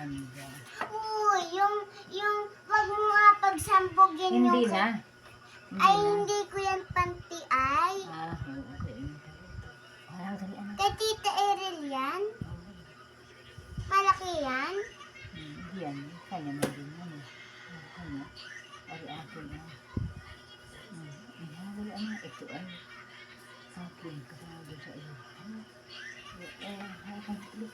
ganda. Uy, yung wag mo nga pagsambogin Hindi yung... na. Ay, hindi ko yan panty ay. Okay. Parang dali, anak. Kay Tita Eril yan? Malaki yan? Yan, kanya na din yan. Kanya. Ari akin na. Dali, anak. Ito ay akin. Kasama sa iyo. Hakan ulit.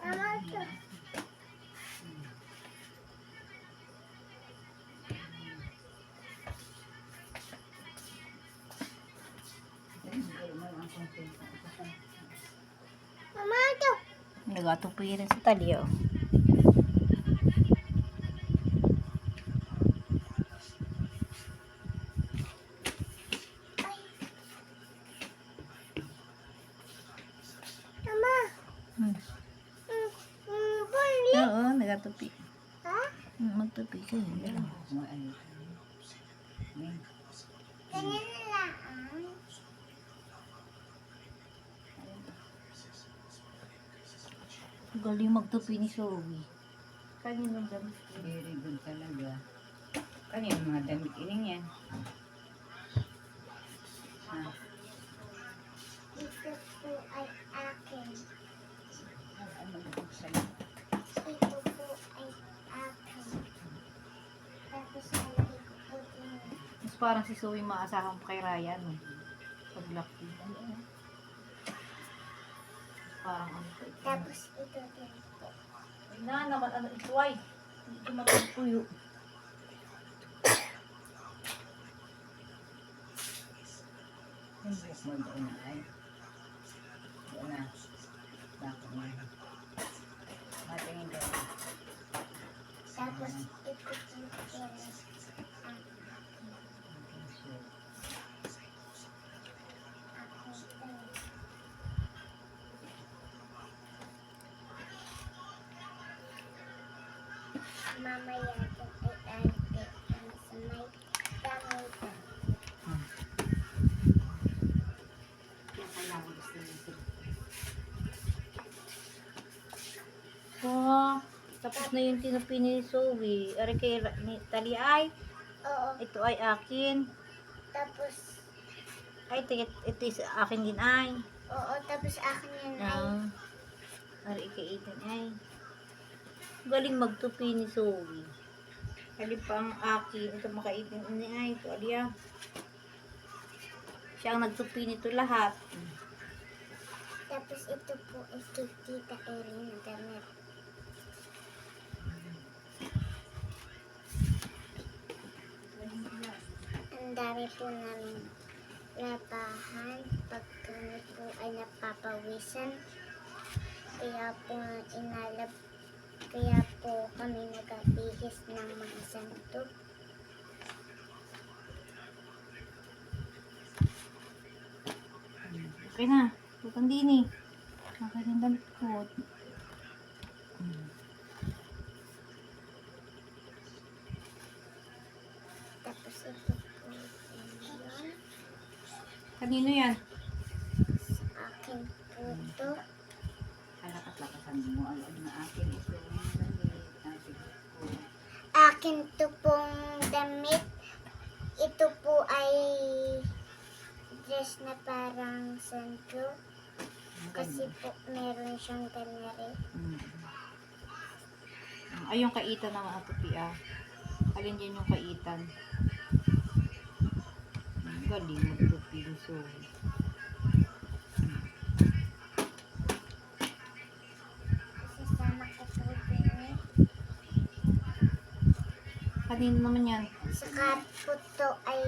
Mama, ito. Mama, ito. Nagatupirin sa talyo. Mama. Buli. Oo, nagatupi. Ha? Magtupi kayo. Ganyan na lang. Galing magtupi ni Zoe. Kaninong damit? Very good talaga. Kaninong mga damit ining yan? Ito po ay akin. Ano yung sa'yo? Ito po ay akin. Tapos lalagay ko po din. Mas parang si Zoe maasahan pa kay Ryan. Paglaki. Parang ano pa ito. Tapos ito din po. Ay na naman, ano ito ay? Hindi ko magpuyo. Hindi mo doon na ay. Doon na. Bakit na. Matingin doon. Tapos ito po din. Mamaya po ay ante sa may damit. Kaya kailangan gusto nito. So, tapos na yung tinupi ni Zoe. Ari kay Tali ay. Oo. Ito ay akin. Tapos, Ay, ito is akin din ay. oo. Tapos akin yan ay. Ari kay Ethan ay. Galing magtupi ni Zoe. Kali pa ang akin. Ito makaitin ni ay. Ito aliya. Siya ang nagtupi nito lahat. Tapos ito po ay kay Tita Erin na damit. Ang dami po namin labahan. Pag kami po ay napapawisan. Kaya po kaya po kami nagabihis ng mga santo. Okay na. Bukang din eh. Akin yung damit ko. Tapos ito po yun. Kanino yan? Sa akin po ito. Lakas-lakasan mo. Alam na akin ito. Akin to pong damit. Ito po ay dress na parang santo. Kasi po meron siyang ganari. Ay, yung kaitan ng mga tupi ah. Alin din yung kaitan. Galing magtupi ni Zoe. Sasama ko po din eh. Kanino naman yan? Saka po to ay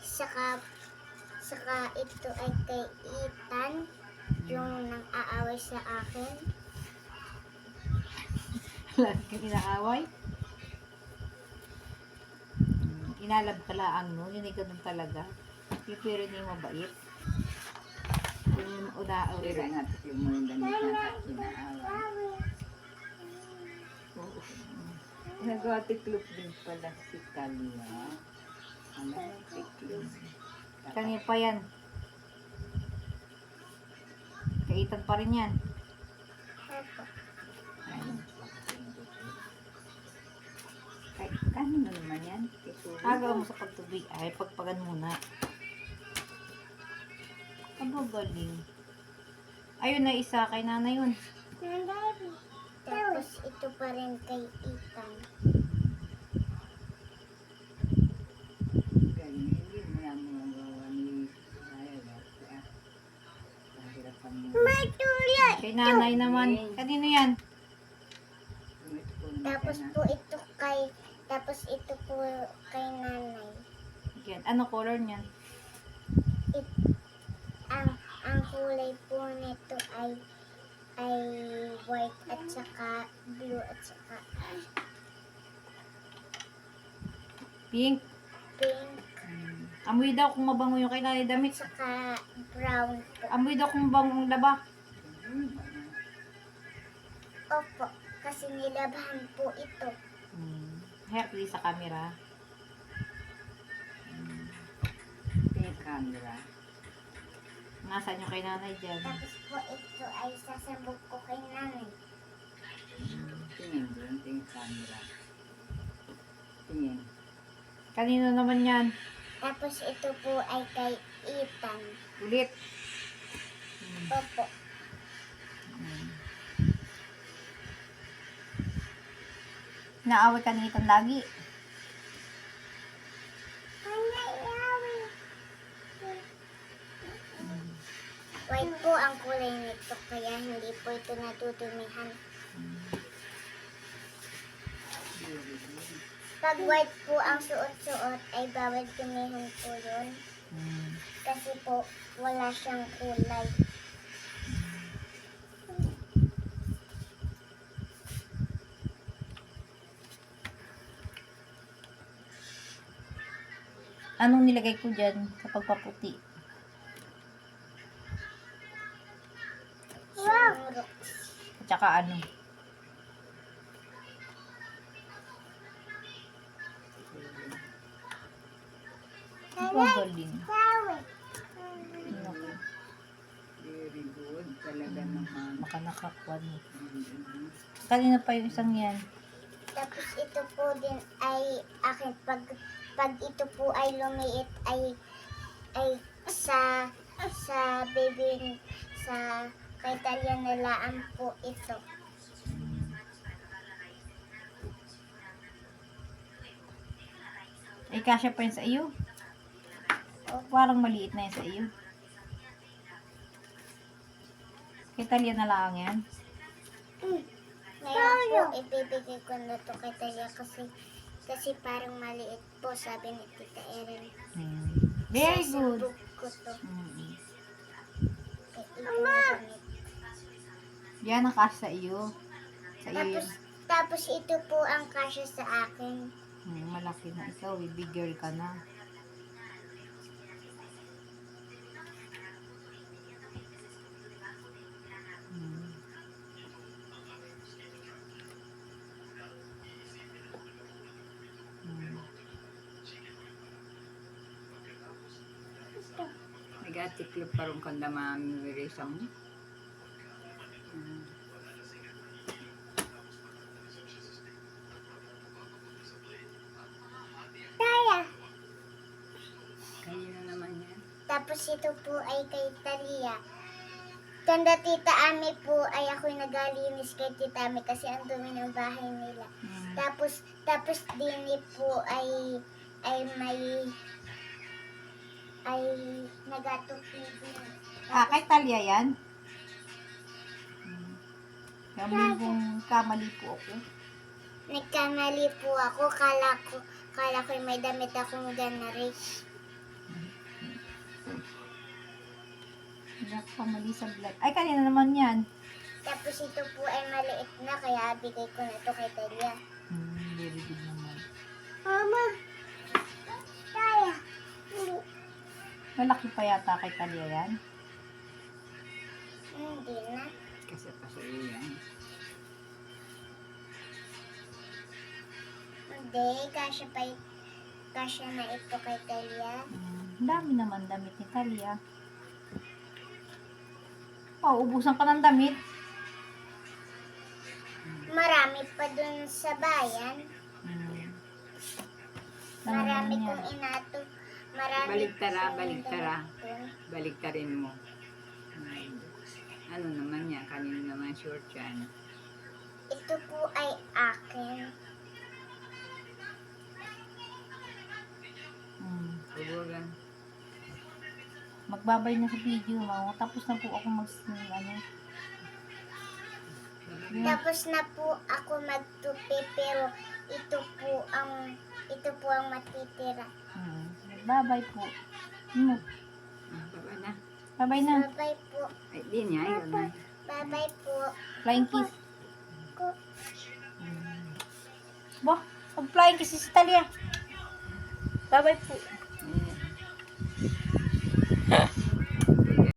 saka ito ay kay Ethan, yung nang aaway sa akin. Lagi kang inaaway? Inalab ka laang no, yun ay ganun talaga. Yung pero hindi mabait. Yung una, Pero nga, tiklop mo yung damit na inaaway. Nag-tiklop din pala si Talia. Ano yung tiklop? kanina pa yan. Kaitan pa rin yan. Opo. Kahit kanino naman yan? Agaw mo sa pagtubig. Ay, pagpagan muna. Aba, galing. Ayun na isa, kay nanay yun. Tapos ito pa rin kay Ethan. Galing, hindi mo na magawa ni Raya. Nahirapan mo. Kay nanay naman. Kanino yan? Tapos po ito kay nanay. Yan. Ano color niyan? Ang kulay po nito ay white at saka blue at saka Pink. pink Amoy daw kung mabango yung kay nanay damit. at saka brown po. Amoy daw kung mabango ang laba. Opo, kasi nilabahan po ito. Help please sa camera. Pink camera. Nasaan yung kay nanay dyan? Tapos po ito ay sasabog ko kay nanay. Tingin doon, pink camera. Tingin. Kanino naman yan? Tapos ito po ay kay Ethan. Ulit. Opo. Naaway ka ni Ethan lagi. White po ang kulay nito kaya hindi po ito natutumihan. Pag white po ang suot-suot ay bawal tumihan po yun. Kasi po wala siyang kulay. Anong nilagay ko dyan sa pagpaputi? Wow! At saka ano? Ang galing. Very good. Talaga naman. Makanakakwan mo. Kanina pa yung isang yan. Tapos ito po din ay akin pag ito po ay lumiit ay sa baby sa kay Talia nalaan po ito. Ay, kasya pa yun sa iyo. Parang maliit na yun sa iyo. Kay Talia na lang yan. Ngayon po ibibigay ko na to kay Talia kasi parang maliit po sabi ni Tita Erin. Very good. Sasabog ko to. Kay Ethan Mama! na gamit. Yan ang kasya sa iyo. Sa iyo yun. Tapos ito po ang kasya sa akin. Malaki na ikaw. Bigger ka na. Nag-tiklop pa rin kung damami wirisa mo. Taya! Kayo na naman yan. Tapos ito po ay kay Talia. Tanda Tita Ami po ay ako'y nagalinis kay Tita Ami kasi ang dumi ng bahay nila. Tapos Dini po ay nagatupi din. Kay Talia yan? Kami kung kamali po ako. Nagkamali po ako, kala ko may damit akong ganari. Nagkamali sa vlog. Ay, kanina naman yan. Tapos ito po ay maliit na kaya bigay ko na ito kay Talia. Very good naman. Mama! Lalaki pa yata kay Talia yan. Hindi na. Kasi iyo yan. Hindi, kasya na ito kay Talia. Ang dami naman damit ni Talia. Oh, ubusan ka ng damit. Marami pa dun sa bayan. Marami Ano kong yan? inato. Marami Baliktara, kong baliktara. dun. Baliktarin mo. Ano naman yan? Kanino naman short yan? Ito po ay akin. Huwag Magbabay na sa video, mo. Tapos na po ako Tapos na po ako magtupi pero ito po ang matitira. Magbabay po. Baba na. Bye-bye na. Bye-bye po. Ay, di niya. Yun na. Bye-bye po. Flying kiss. Ko. Bah, mag-flying kiss si Talia. Bye-bye po. Ayan.